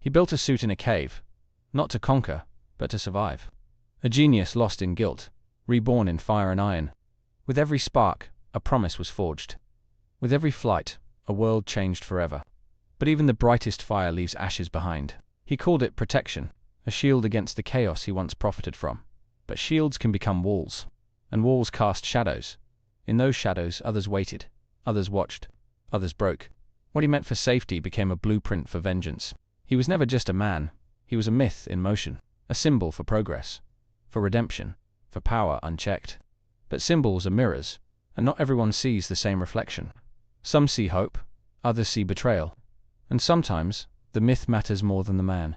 He built a suit in a cave, not to conquer, but to survive. A genius lost in guilt, reborn in fire and iron. With every spark, a promise was forged. With every flight, a world changed forever. But even the brightest fire leaves ashes behind. He called it protection, a shield against the chaos he once profited from. But shields can become walls, and walls cast shadows. In those shadows, others waited, others watched, others broke. What he meant for safety became a blueprint for vengeance. He was never just a man, he was a myth in motion, a symbol for progress, for redemption, for power unchecked. But symbols are mirrors, and not everyone sees the same reflection. Some see hope, others see betrayal. And sometimes, the myth matters more than the man.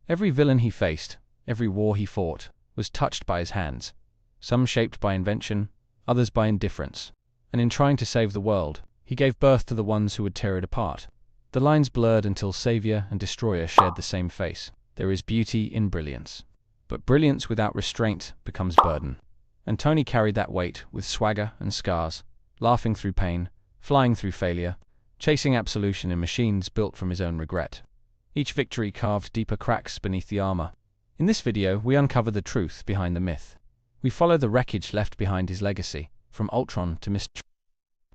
Every villain he faced, every war he fought, was touched by his hands. Some shaped by invention, others by indifference. And in trying to save the world, he gave birth to the ones who would tear it apart. The lines blurred until savior and destroyer shared the same face. There is beauty in brilliance. But brilliance without restraint becomes burden. And Tony carried that weight with swagger and scars, laughing through pain, flying through failure, chasing absolution in machines built from his own regret. Each victory carved deeper cracks beneath the armor. In this video, we uncover the truth behind the myth. We follow the wreckage left behind his legacy, from Ultron to Mysterio,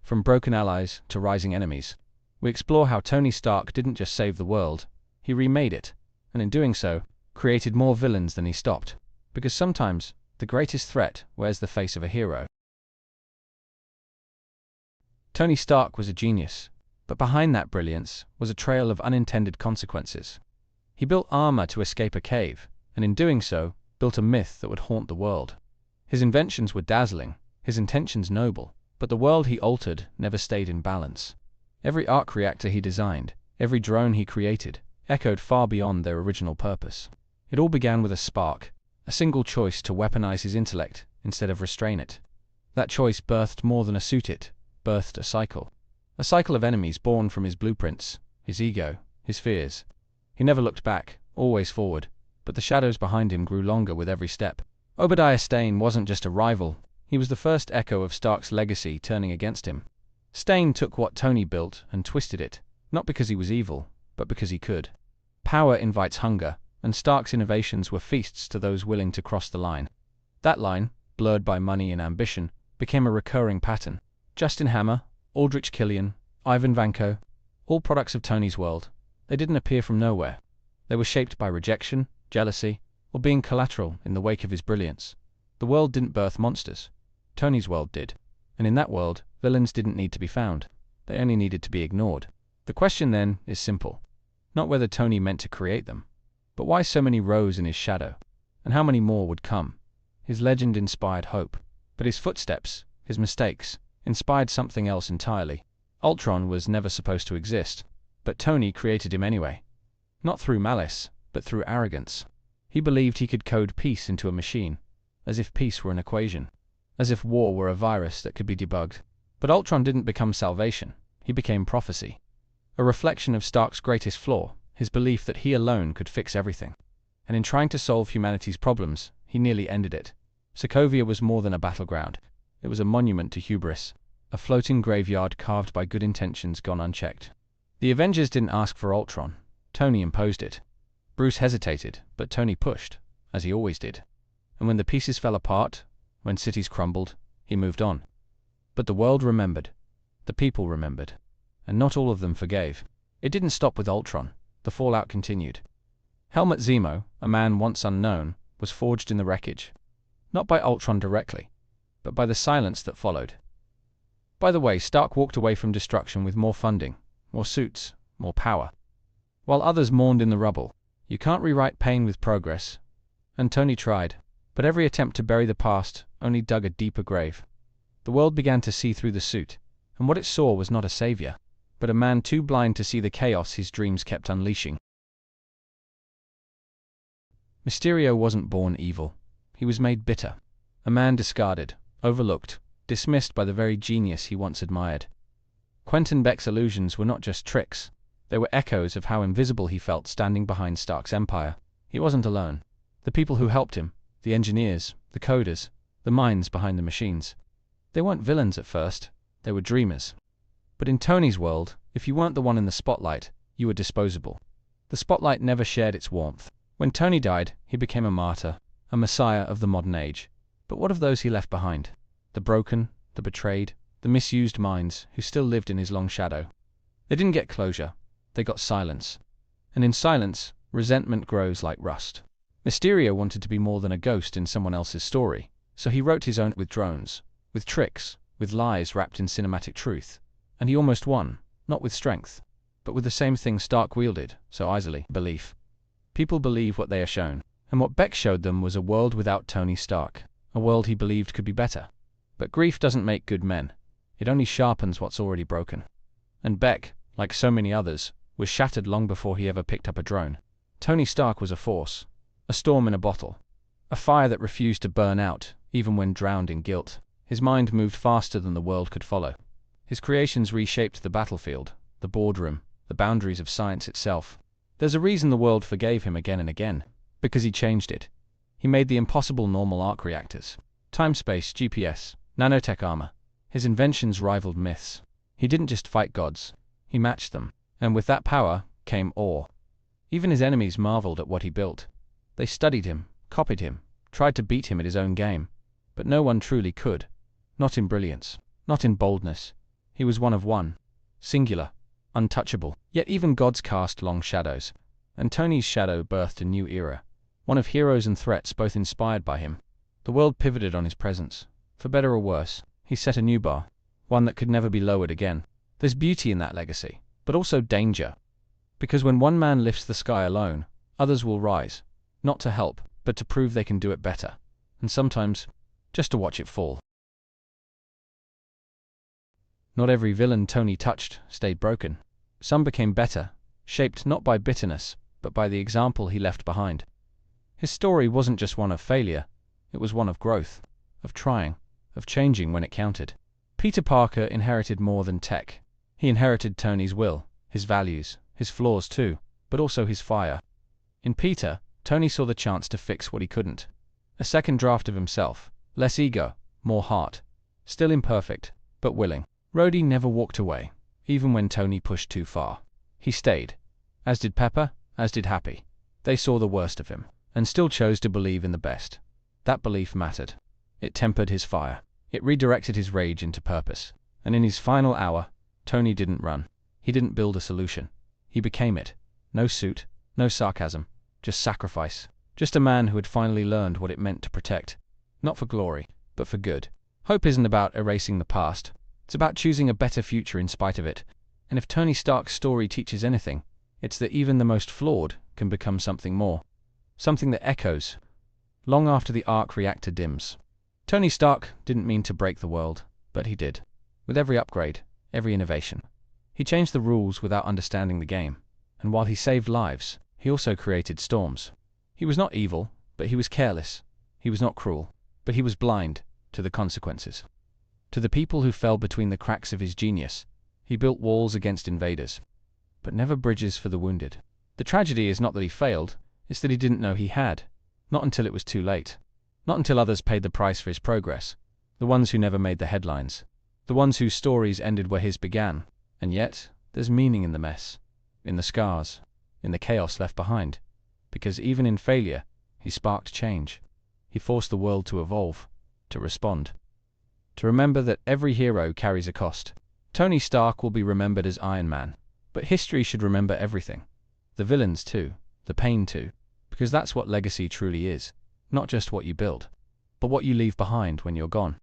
from broken allies to rising enemies. We explore how Tony Stark didn't just save the world, he remade it, and in doing so, created more villains than he stopped. Because sometimes, the greatest threat wears the face of a hero. Tony Stark was a genius, but behind that brilliance was a trail of unintended consequences. He built armor to escape a cave, and in doing so, built a myth that would haunt the world. His inventions were dazzling, his intentions noble, but the world he altered never stayed in balance. Every arc reactor he designed, every drone he created, echoed far beyond their original purpose. It all began with a spark, a single choice to weaponize his intellect instead of restrain it. That choice birthed more than a suit, it birthed a cycle. A cycle of enemies born from his blueprints, his ego, his fears. He never looked back, always forward, but the shadows behind him grew longer with every step. Obadiah Stane wasn't just a rival, he was the first echo of Stark's legacy turning against him. Stane took what Tony built and twisted it, not because he was evil, but because he could. Power invites hunger, and Stark's innovations were feasts to those willing to cross the line. That line, blurred by money and ambition, became a recurring pattern. Justin Hammer, Aldrich Killian, Ivan Vanko, all products of Tony's world. They didn't appear from nowhere. They were shaped by rejection, jealousy, or being collateral in the wake of his brilliance. The world didn't birth monsters. Tony's world did. And in that world, villains didn't need to be found. They only needed to be ignored. The question then is simple. Not whether Tony meant to create them, but why so many rose in his shadow, and how many more would come. His legend inspired hope, but his footsteps, his mistakes, inspired something else entirely. Ultron was never supposed to exist, but Tony created him anyway. Not through malice, but through arrogance. He believed he could code peace into a machine, as if peace were an equation, as if war were a virus that could be debugged. But Ultron didn't become salvation, he became prophecy. A reflection of Stark's greatest flaw, his belief that he alone could fix everything. And in trying to solve humanity's problems, he nearly ended it. Sokovia was more than a battleground. It was a monument to hubris, a floating graveyard carved by good intentions gone unchecked. The Avengers didn't ask for Ultron. Tony imposed it. Bruce hesitated, but Tony pushed, as he always did. And when the pieces fell apart, when cities crumbled, he moved on. But the world remembered. The people remembered. And not all of them forgave. It didn't stop with Ultron. The fallout continued. Helmut Zemo, a man once unknown, was forged in the wreckage. Not by Ultron directly, but by the silence that followed. By the way, Stark walked away from destruction with more funding, more suits, more power. While others mourned in the rubble. You can't rewrite pain with progress. And Tony tried. But every attempt to bury the past only dug a deeper grave. The world began to see through the suit, and what it saw was not a savior, but a man too blind to see the chaos his dreams kept unleashing. Mysterio wasn't born evil. He was made bitter. A man discarded, overlooked, dismissed by the very genius he once admired. Quentin Beck's illusions were not just tricks. They were echoes of how invisible he felt standing behind Stark's empire. He wasn't alone. The people who helped him, the engineers, the coders, the minds behind the machines. They weren't villains at first. They were dreamers. But in Tony's world, if you weren't the one in the spotlight, you were disposable. The spotlight never shared its warmth. When Tony died, he became a martyr, a messiah of the modern age. But what of those he left behind? The broken, the betrayed, the misused minds who still lived in his long shadow. They didn't get closure. They got silence. And in silence, resentment grows like rust. Mysterio wanted to be more than a ghost in someone else's story, so he wrote his own with drones, with tricks, with lies wrapped in cinematic truth. And he almost won, not with strength, but with the same thing Stark wielded so easily: belief. People believe what they are shown, and what Beck showed them was a world without Tony Stark, a world he believed could be better. But grief doesn't make good men. It only sharpens what's already broken. And Beck, like so many others, was shattered long before he ever picked up a drone. Tony Stark was a force, a storm in a bottle, a fire that refused to burn out, even when drowned in guilt. His mind moved faster than the world could follow. His creations reshaped the battlefield, the boardroom, the boundaries of science itself. There's a reason the world forgave him again and again, because he changed it. He made the impossible normal arc reactors, time-space, GPS, nanotech armor. His inventions rivaled myths. He didn't just fight gods, he matched them. And with that power came awe. Even his enemies marveled at what he built. They studied him, copied him, tried to beat him at his own game. But no one truly could. Not in brilliance, not in boldness. He was one of one, singular, untouchable. Yet even gods cast long shadows, and Tony's shadow birthed a new era, one of heroes and threats both inspired by him. The world pivoted on his presence. For better or worse, he set a new bar, one that could never be lowered again. There's beauty in that legacy, but also danger. Because when one man lifts the sky alone, others will rise, not to help, but to prove they can do it better. And sometimes, just to watch it fall. Not every villain Tony touched stayed broken. Some became better, shaped not by bitterness, but by the example he left behind. His story wasn't just one of failure, it was one of growth, of trying, of changing when it counted. Peter Parker inherited more than tech. He inherited Tony's will, his values, his flaws too, but also his fire. In Peter, Tony saw the chance to fix what he couldn't. A second draft of himself, less ego, more heart. Still imperfect, but willing. Rhodey never walked away, even when Tony pushed too far. He stayed, as did Pepper, as did Happy. They saw the worst of him, and still chose to believe in the best. That belief mattered. It tempered his fire. It redirected his rage into purpose. And in his final hour, Tony didn't run. He didn't build a solution. He became it. No suit, no sarcasm, just sacrifice. Just a man who had finally learned what it meant to protect. Not for glory, but for good. Hope isn't about erasing the past. It's about choosing a better future in spite of it. And if Tony Stark's story teaches anything, it's that even the most flawed can become something more. Something that echoes, long after the arc reactor dims. Tony Stark didn't mean to break the world, but he did. With every upgrade, every innovation. He changed the rules without understanding the game. And while he saved lives, he also created storms. He was not evil, but he was careless. He was not cruel, but he was blind to the consequences. To the people who fell between the cracks of his genius, he built walls against invaders, but never bridges for the wounded. The tragedy is not that he failed, it's that he didn't know he had. Not until it was too late. Not until others paid the price for his progress. The ones who never made the headlines. The ones whose stories ended where his began. And yet, there's meaning in the mess, in the scars, in the chaos left behind. Because even in failure, he sparked change. He forced the world to evolve, to respond. To remember that every hero carries a cost. Tony Stark will be remembered as Iron Man, but history should remember everything. The villains too, the pain too, because that's what legacy truly is. Not just what you build, but what you leave behind when you're gone.